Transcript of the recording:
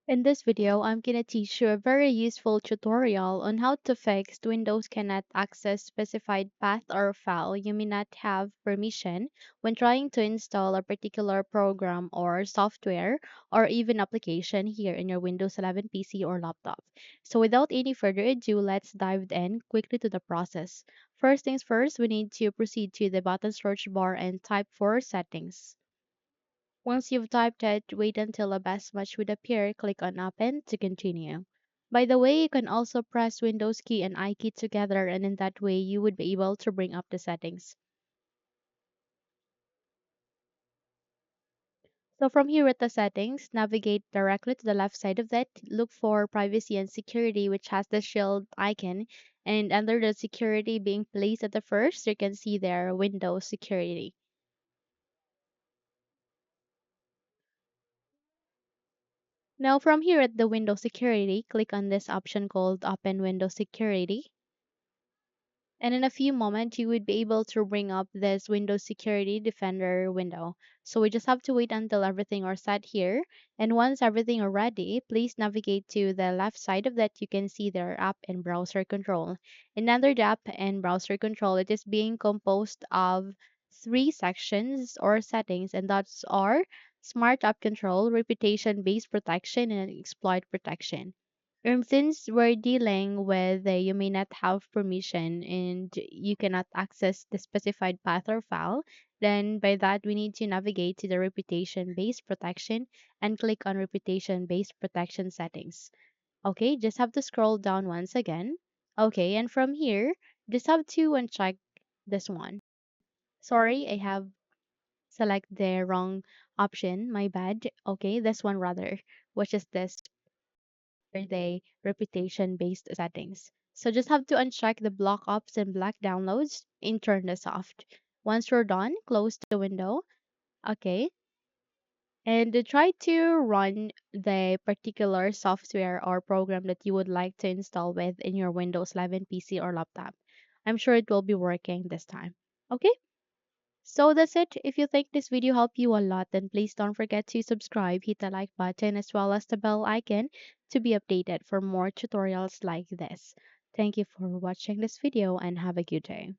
In this video, I'm gonna teach you a very useful tutorial on how to fix Windows cannot access specified path or file you may not have permission when trying to install a particular program or software or even application here in your Windows 11 PC or laptop. So without any further ado, let's dive in quickly to the process. First things first, we need to proceed to the button search bar and type for settings. Once you've typed it, wait until a best match would appear, click on Open to continue. By the way, you can also press Windows key and I key together, and in that way you would be able to bring up the settings. So from here at the settings, navigate directly to the left side of that, look for privacy and security which has the shield icon, and under the security being placed at the first, you can see there Windows security. Now from here at the Windows security, click on this option called Open Windows Security. And in a few moments, you would be able to bring up this Windows Security Defender window. So we just have to wait until everything are set here. And once everything are ready, please navigate to the left side of that. You can see their app and browser control. And under the app and browser control, it is being composed of three sections or settings, and that's are Smart App Control, Reputation-Based Protection, and Exploit Protection. Since we're dealing with you may not have permission and you cannot access the specified path or file, then by that we need to navigate to the reputation based protection and click on reputation based protection settings. Okay, just have to scroll down once again. Okay, and from here, just have to uncheck this one. Sorry, I have select the wrong option. My bad. Okay, this one rather, which is this the reputation based settings. So just have to uncheck the block ops and black downloads and turn this off. Once you're done, close the window. Okay. And try to run the particular software or program that you would like to install with in your Windows 11 PC or laptop. I'm sure it will be working this time. Okay. So that's it. If you think this video helped you a lot, then please don't forget to subscribe, hit the like button as well as the bell icon to be updated for more tutorials like this. Thank you for watching this video and have a good day.